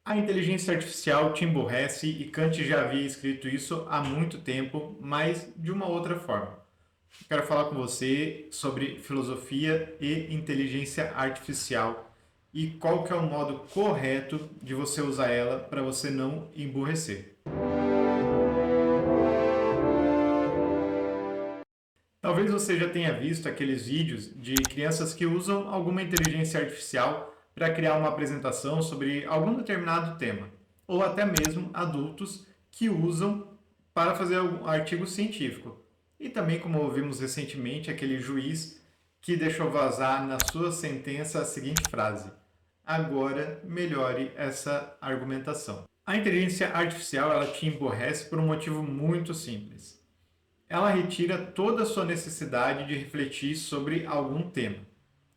A inteligência artificial te emburrece e Kant já havia escrito isso há muito tempo, mas de uma outra forma. Eu quero falar com você sobre filosofia e inteligência artificial e qual que é o modo correto de você usar ela para você não emburrecer. Talvez você já tenha visto aqueles vídeos de crianças que usam alguma inteligência artificial para criar uma apresentação sobre algum determinado tema, ou até mesmo adultos que usam para fazer algum artigo científico. E também, como vimos recentemente, aquele juiz que deixou vazar na sua sentença a seguinte frase: agora melhore essa argumentação. A inteligência artificial ela te emborrece por um motivo muito simples. Ela retira toda a sua necessidade de refletir sobre algum tema.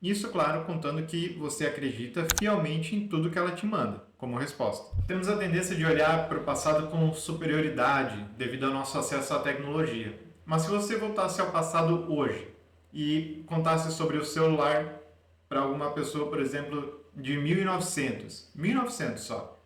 Isso, claro, contando que você acredita fielmente em tudo que ela te manda, como resposta. Temos a tendência de olhar para o passado com superioridade devido ao nosso acesso à tecnologia. Mas se você voltasse ao passado hoje e contasse sobre o celular para alguma pessoa, por exemplo, de 1900 só,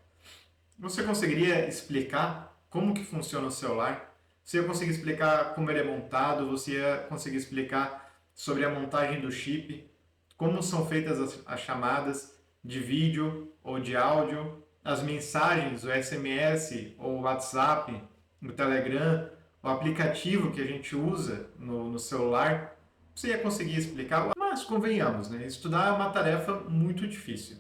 você conseguiria explicar como que funciona o celular? Você ia conseguir explicar como ele é montado? Você ia conseguir explicar sobre a montagem do chip? Como são feitas as chamadas de vídeo ou de áudio? As mensagens, o SMS ou o WhatsApp, o Telegram, o aplicativo que a gente usa no celular? Você ia conseguir explicar? Mas convenhamos, né? Estudar é uma tarefa muito difícil.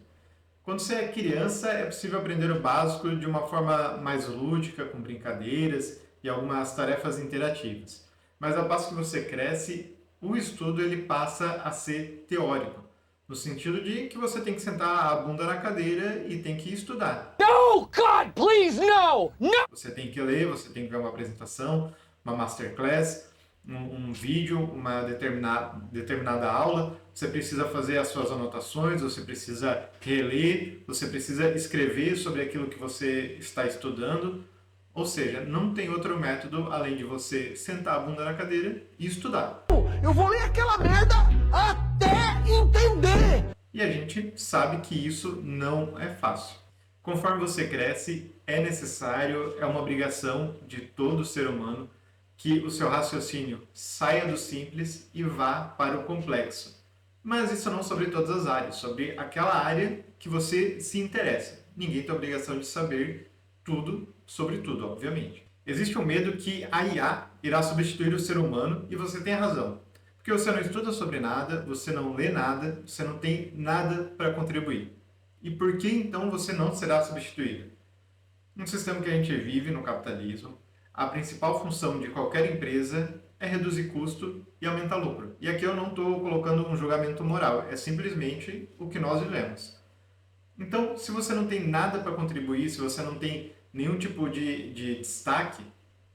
Quando você é criança, é possível aprender o básico de uma forma mais lúdica, com brincadeiras e algumas tarefas interativas. Mas ao passo que você cresce, o estudo ele passa a ser teórico, no sentido de que você tem que sentar a bunda na cadeira e tem que estudar. No, God, please, no! No! Você tem que ler, você tem que ver uma apresentação, uma masterclass, um vídeo, uma determinada aula, você precisa fazer as suas anotações, você precisa reler, você precisa escrever sobre aquilo que você está estudando. Ou seja, não tem outro método além de você sentar a bunda na cadeira e estudar. Eu vou ler aquela merda até entender! E a gente sabe que isso não é fácil. Conforme você cresce, é necessário, é uma obrigação de todo ser humano que o seu raciocínio saia do simples e vá para o complexo. Mas isso não sobre todas as áreas, sobre aquela área que você se interessa. Ninguém tem a obrigação de saber tudo sobre tudo, obviamente. Existe um medo que a IA irá substituir o ser humano e você tem razão. Porque você não estuda sobre nada, você não lê nada, você não tem nada para contribuir. E por que então você não será substituído? No sistema que a gente vive, no capitalismo, a principal função de qualquer empresa é reduzir custo e aumentar lucro. E aqui eu não estou colocando um julgamento moral, é simplesmente o que nós vivemos. Então, se você não tem nada para contribuir, se você não tem nenhum tipo de destaque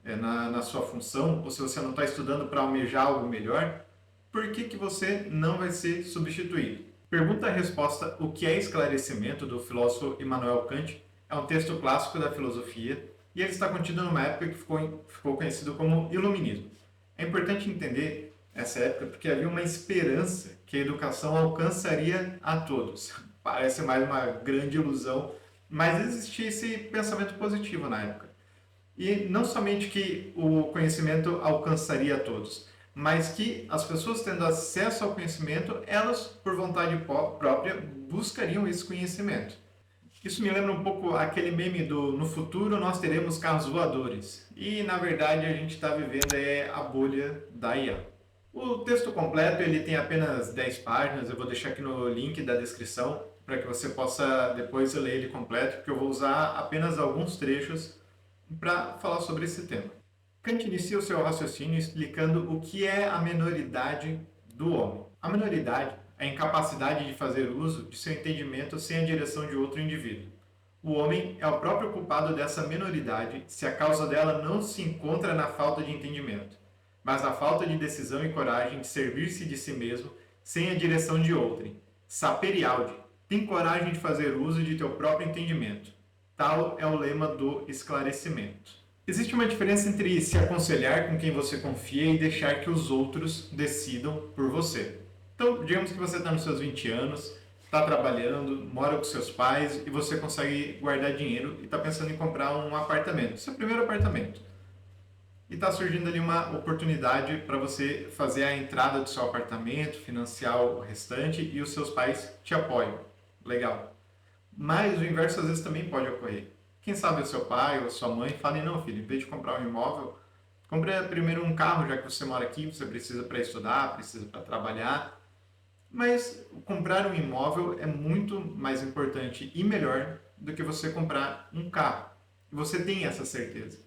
na sua função, ou se você não está estudando para almejar algo melhor, por que você não vai ser substituído? Pergunta-resposta O que é esclarecimento, do filósofo Immanuel Kant, é um texto clássico da filosofia e ele está contido numa época que ficou conhecido como Iluminismo. É importante entender essa época porque havia uma esperança que a educação alcançaria a todos. Parece mais uma grande ilusão, mas existia esse pensamento positivo na época. E não somente que o conhecimento alcançaria a todos, mas que as pessoas tendo acesso ao conhecimento, elas, por vontade própria, buscariam esse conhecimento. Isso me lembra um pouco aquele meme do no futuro nós teremos carros voadores. E, na verdade, a gente está vivendo a bolha da IA. O texto completo ele tem apenas 10 páginas, eu vou deixar aqui no link da descrição para que você possa depois ler ele completo, porque eu vou usar apenas alguns trechos para falar sobre esse tema. Kant inicia o seu raciocínio explicando o que é a menoridade do homem. A menoridade é a incapacidade de fazer uso de seu entendimento sem a direção de outro indivíduo. O homem é o próprio culpado dessa menoridade se a causa dela não se encontra na falta de entendimento, mas na falta de decisão e coragem de servir-se de si mesmo sem a direção de outrem. Sapere aude, tem coragem de fazer uso de teu próprio entendimento. Tal é o lema do esclarecimento. Existe uma diferença entre se aconselhar com quem você confia e deixar que os outros decidam por você. Então, digamos que você está nos seus 20 anos está trabalhando, mora com seus pais e você consegue guardar dinheiro e está pensando em comprar um apartamento, seu primeiro apartamento. E está surgindo ali uma oportunidade para você fazer a entrada do seu apartamento, financiar o restante e os seus pais te apoiam. Legal. Mas o inverso às vezes também pode ocorrer. Quem sabe o seu pai ou a sua mãe falem, não filho, em vez de comprar um imóvel, compre primeiro um carro, já que você mora aqui, você precisa para estudar, precisa para trabalhar. Mas comprar um imóvel é muito mais importante e melhor do que você comprar um carro. E você tem essa certeza.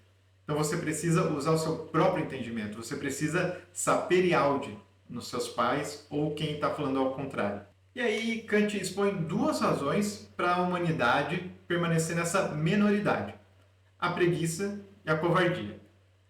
Então você precisa usar o seu próprio entendimento, você precisa saber áudio nos seus pais ou quem está falando ao contrário. E aí Kant expõe duas razões para a humanidade permanecer nessa minoridade: a preguiça e a covardia.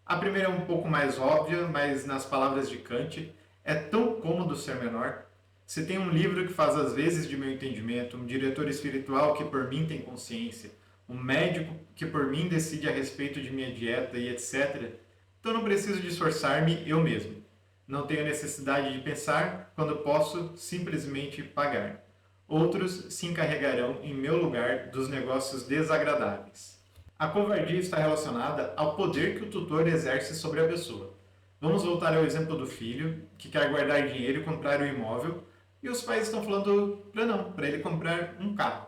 A primeira é um pouco mais óbvia, mas nas palavras de Kant, é tão cômodo ser menor. Se tem um livro que faz as vezes de meu entendimento, um diretor espiritual que por mim tem consciência, um médico que por mim decide a respeito de minha dieta e etc., então não preciso de esforçar-me eu mesmo. Não tenho necessidade de pensar quando posso simplesmente pagar. Outros se encarregarão em meu lugar dos negócios desagradáveis. A covardia está relacionada ao poder que o tutor exerce sobre a pessoa. Vamos voltar ao exemplo do filho, que quer guardar dinheiro e comprar um imóvel, e os pais estão falando para ele comprar um carro.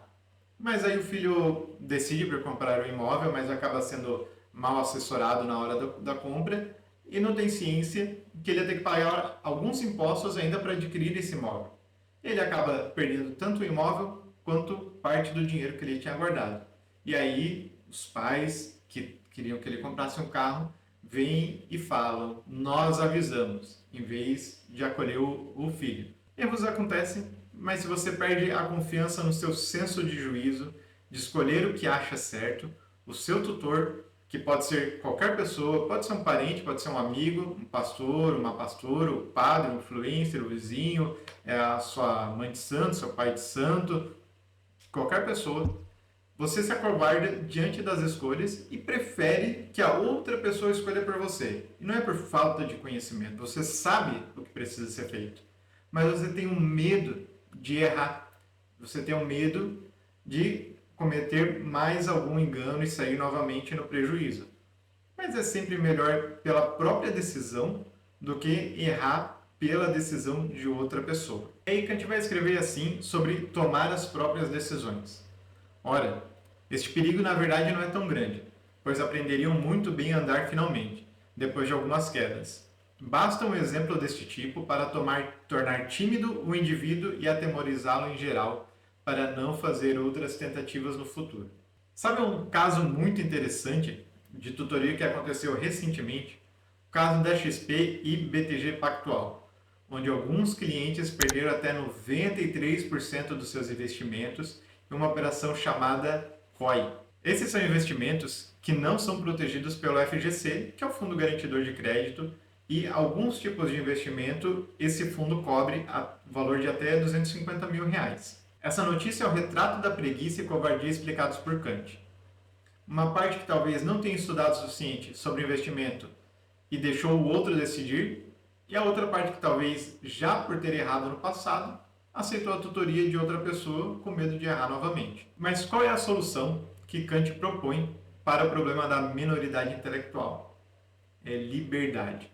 Mas aí o filho decide por comprar o imóvel, mas acaba sendo mal assessorado na hora da compra e não tem ciência que ele ia ter que pagar alguns impostos ainda para adquirir esse imóvel. Ele acaba perdendo tanto o imóvel quanto parte do dinheiro que ele tinha guardado. E aí os pais que queriam que ele comprasse um carro vêm e falam, nós avisamos, em vez de acolher o filho. Erros acontecem, mas se você perde a confiança no seu senso de juízo, de escolher o que acha certo, o seu tutor, que pode ser qualquer pessoa, pode ser um parente, pode ser um amigo, um pastor, uma pastora, o padre, um influencer, o vizinho, a sua mãe de santo, seu pai de santo, qualquer pessoa, você se acovarda diante das escolhas e prefere que a outra pessoa escolha por você. E não é por falta de conhecimento, você sabe o que precisa ser feito, mas você tem um medo de errar, você tem um medo de cometer mais algum engano e sair novamente no prejuízo. Mas é sempre melhor pela própria decisão do que errar pela decisão de outra pessoa. E aí Kant vai escrever assim sobre tomar as próprias decisões. Ora, este perigo na verdade não é tão grande, pois aprenderiam muito bem a andar finalmente, depois de algumas quedas. Basta um exemplo deste tipo para tornar tímido o indivíduo e atemorizá-lo em geral, para não fazer outras tentativas no futuro. Sabe um caso muito interessante de tutoria que aconteceu recentemente? O caso da XP e BTG Pactual, onde alguns clientes perderam até 93% dos seus investimentos em uma operação chamada COI. Esses são investimentos que não são protegidos pelo FGC, que é o Fundo Garantidor de Crédito, e alguns tipos de investimento esse fundo cobre a valor de até R$250 mil. Essa notícia é o retrato da preguiça e covardia explicados por Kant. Uma parte que talvez não tenha estudado o suficiente sobre investimento e deixou o outro decidir, e a outra parte que talvez, já por ter errado no passado, aceitou a tutoria de outra pessoa com medo de errar novamente. Mas qual é a solução que Kant propõe para o problema da minoridade intelectual? É liberdade.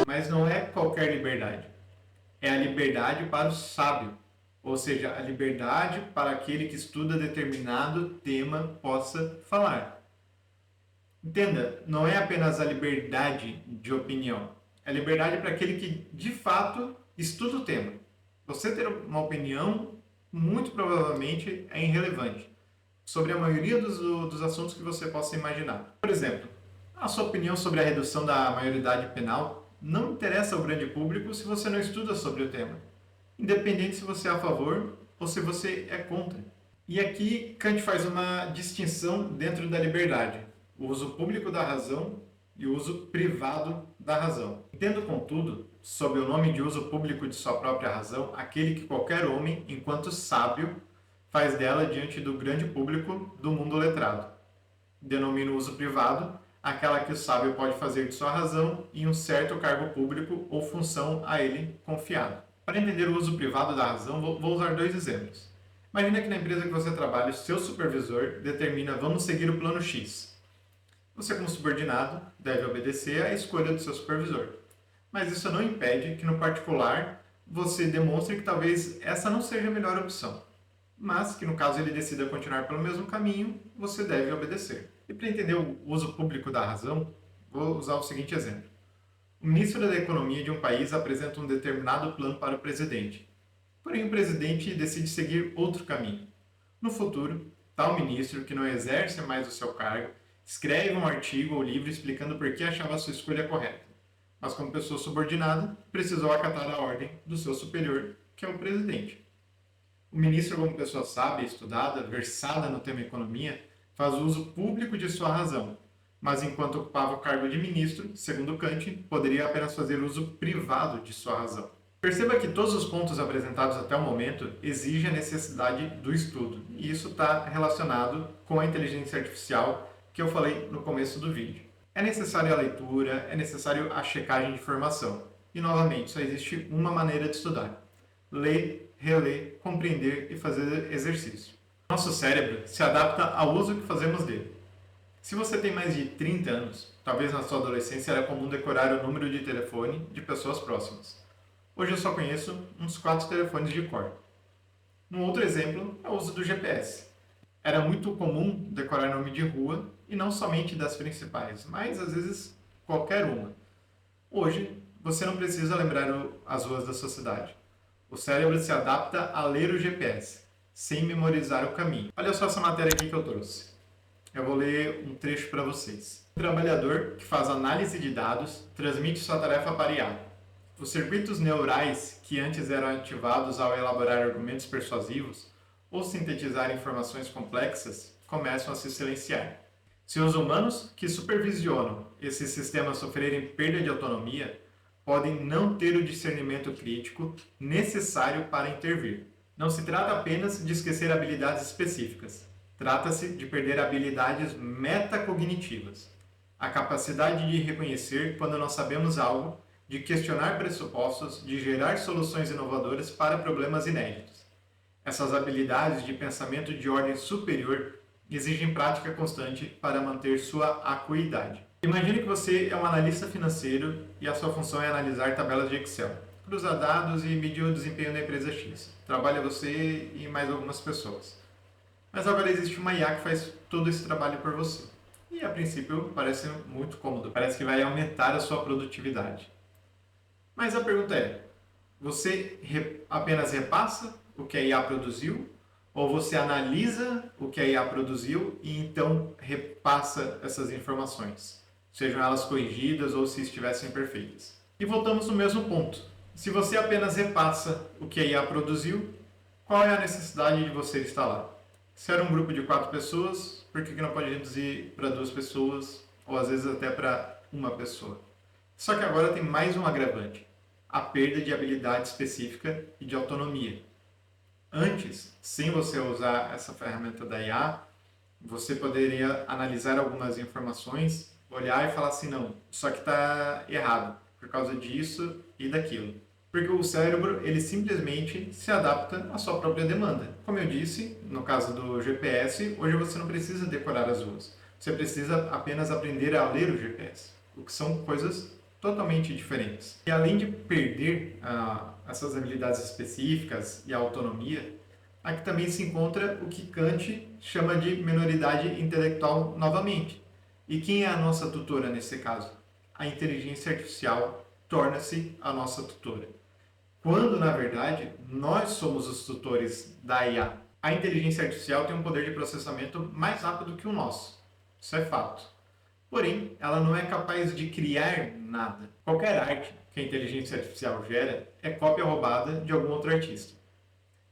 Mas não é qualquer liberdade. É a liberdade para o sábio, ou seja, a liberdade para aquele que estuda determinado tema possa falar. Entenda, não é apenas a liberdade de opinião, é a liberdade para aquele que de fato estuda o tema. Você ter uma opinião, muito provavelmente, é irrelevante sobre a maioria dos assuntos que você possa imaginar. Por exemplo, a sua opinião sobre a redução da maioridade penal não interessa ao grande público se você não estuda sobre o tema, independente se você é a favor ou se você é contra. E aqui Kant faz uma distinção dentro da liberdade, o uso público da razão e o uso privado da razão. Entendo, contudo, sob o nome de uso público de sua própria razão, aquele que qualquer homem, enquanto sábio, faz dela diante do grande público do mundo letrado. Denomino uso privado aquela que o sábio pode fazer de sua razão em um certo cargo público ou função a ele confiada. Para entender o uso privado da razão, vou usar dois exemplos. Imagina que na empresa que você trabalha, o seu supervisor determina vamos seguir o plano X. Você, como subordinado, deve obedecer à escolha do seu supervisor. Mas isso não impede que, no particular, você demonstre que talvez essa não seja a melhor opção. Mas que, no caso, ele decida continuar pelo mesmo caminho, você deve obedecer. E para entender o uso público da razão, vou usar o seguinte exemplo. O ministro da Economia de um país apresenta um determinado plano para o presidente. Porém, o presidente decide seguir outro caminho. No futuro, tal ministro, que não exerce mais o seu cargo, escreve um artigo ou livro explicando por que achava a sua escolha correta. Mas, como pessoa subordinada, precisou acatar a ordem do seu superior, que é o presidente. O ministro, como pessoa sábia, estudada, versada no tema economia, faz uso público de sua razão, mas enquanto ocupava o cargo de ministro, segundo Kant, poderia apenas fazer uso privado de sua razão. Perceba que todos os pontos apresentados até o momento exigem a necessidade do estudo, e isso está relacionado com a inteligência artificial que eu falei no começo do vídeo. É necessária a leitura, é necessário a checagem de informação. E, novamente, só existe uma maneira de estudar. Ler, reler, compreender e fazer exercício. Nosso cérebro se adapta ao uso que fazemos dele. Se você tem mais de 30 anos, talvez na sua adolescência era comum decorar o número de telefone de pessoas próximas. Hoje eu só conheço uns 4 telefones de cor. Um outro exemplo é o uso do GPS. Era muito comum decorar nome de rua, e não somente das principais, mas às vezes qualquer uma. Hoje, você não precisa lembrar as ruas da sua cidade. O cérebro se adapta a ler o GPS, sem memorizar o caminho. Olha só essa matéria aqui que eu trouxe. Eu vou ler um trecho para vocês. Um trabalhador que faz análise de dados transmite sua tarefa para IA. Os circuitos neurais que antes eram ativados ao elaborar argumentos persuasivos ou sintetizar informações complexas começam a se silenciar. Se os humanos que supervisionam esses sistemas sofrerem perda de autonomia, podem não ter o discernimento crítico necessário para intervir. Não se trata apenas de esquecer habilidades específicas. Trata-se de perder habilidades metacognitivas. A capacidade de reconhecer quando não sabemos algo, de questionar pressupostos, de gerar soluções inovadoras para problemas inéditos. Essas habilidades de pensamento de ordem superior exigem prática constante para manter sua acuidade. Imagine que você é um analista financeiro e a sua função é analisar tabelas de Excel, cruzar dados e medir o desempenho da empresa X. Trabalha você e mais algumas pessoas. Mas agora existe uma IA que faz todo esse trabalho por você. E a princípio parece muito cômodo, parece que vai aumentar a sua produtividade. Mas a pergunta é, você apenas repassa o que a IA produziu? Ou você analisa o que a IA produziu e então repassa essas informações, sejam elas corrigidas ou se estivessem perfeitas. E voltamos no mesmo ponto. Se você apenas repassa o que a IA produziu, qual é a necessidade de você estar lá? Se era um grupo de 4 pessoas, por que não pode reduzir para 2 pessoas ou às vezes até para uma pessoa? Só que agora tem mais um agravante, a perda de habilidade específica e de autonomia. Antes, sem você usar essa ferramenta da IA, você poderia analisar algumas informações, olhar e falar assim, não, isso aqui está errado, por causa disso e daquilo. Porque o cérebro, ele simplesmente se adapta à sua própria demanda. Como eu disse, no caso do GPS, hoje você não precisa decorar as ruas. Você precisa apenas aprender a ler o GPS, o que são coisas totalmente diferentes. E além de perder essas habilidades específicas e a autonomia, aqui também se encontra o que Kant chama de minoridade intelectual novamente. E quem é a nossa tutora nesse caso? A inteligência artificial torna-se a nossa tutora. Quando, na verdade, nós somos os tutores da IA. A inteligência artificial tem um poder de processamento mais rápido que o nosso. Isso é fato. Porém, ela não é capaz de criar nada. Qualquer arte que a inteligência artificial gera é cópia roubada de algum outro artista.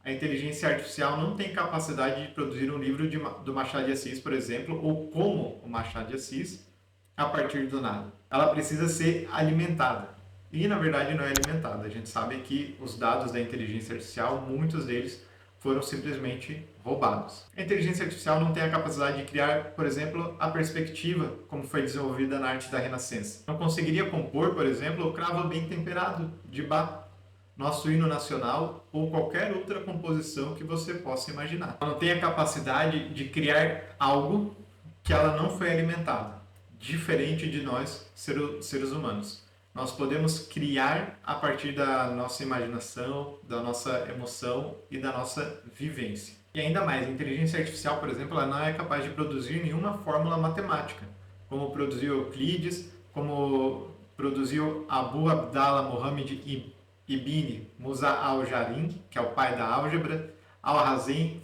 A inteligência artificial não tem capacidade de produzir um livro do Machado de Assis, por exemplo, ou como o Machado de Assis, a partir do nada. Ela precisa ser alimentada. E, na verdade, não é alimentada. A gente sabe que os dados da inteligência artificial, muitos deles foram simplesmente roubados. A inteligência artificial não tem a capacidade de criar, por exemplo, a perspectiva, como foi desenvolvida na arte da Renascença. Não conseguiria compor, por exemplo, o Cravo Bem Temperado, de Bach, nosso hino nacional ou qualquer outra composição que você possa imaginar. Ela não tem a capacidade de criar algo que ela não foi alimentada, diferente de nós, seres humanos. Nós podemos criar a partir da nossa imaginação, da nossa emoção e da nossa vivência. E ainda mais, a inteligência artificial, por exemplo, ela não é capaz de produzir nenhuma fórmula matemática, como produziu Euclides, como produziu Abu Abdallah Mohamed Ibn Musa al-Jarim, que é o pai da álgebra, Al-Hazen,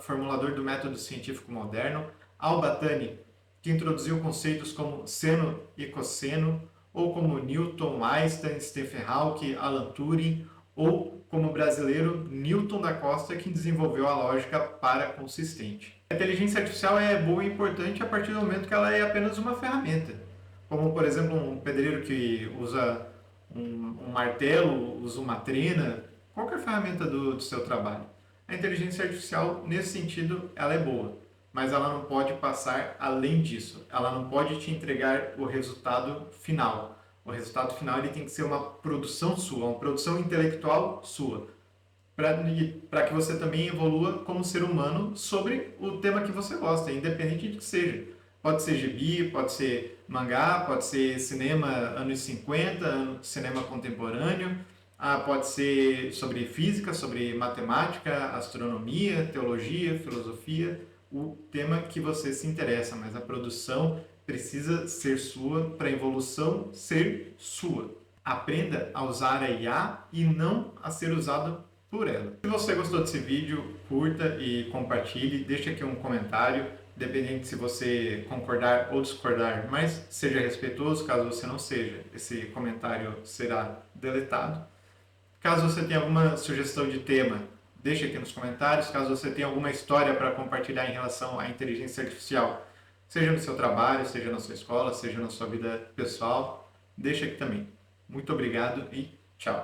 formulador do método científico moderno, Al-Batani, que introduziu conceitos como seno e cosseno, ou como Newton, Einstein, Stephen Hawking, Alan Turing, ou como brasileiro Newton da Costa, que desenvolveu a lógica paraconsistente. A inteligência artificial é boa e importante a partir do momento que ela é apenas uma ferramenta. Como, por exemplo, um pedreiro que usa um martelo, usa uma trena, qualquer ferramenta do seu trabalho. A inteligência artificial, nesse sentido, ela é boa, mas ela não pode passar além disso. Ela não pode te entregar o resultado final. O resultado final ele tem que ser uma produção sua, uma produção intelectual sua, para que você também evolua como ser humano sobre o tema que você gosta, independente de que seja. Pode ser gibi, pode ser mangá, pode ser cinema anos 50, cinema contemporâneo, pode ser sobre física, sobre matemática, astronomia, teologia, filosofia, o tema que você se interessa, mas a produção precisa ser sua para a evolução ser sua. Aprenda a usar a IA e não a ser usado por ela. Se você gostou desse vídeo, curta e compartilhe, deixe aqui um comentário, independente se você concordar ou discordar, mas seja respeitoso, caso você não seja, esse comentário será deletado. Caso você tenha alguma sugestão de tema, deixe aqui nos comentários. Caso você tenha alguma história para compartilhar em relação à inteligência artificial, seja no seu trabalho, seja na sua escola, seja na sua vida pessoal, deixe aqui também. Muito obrigado e tchau!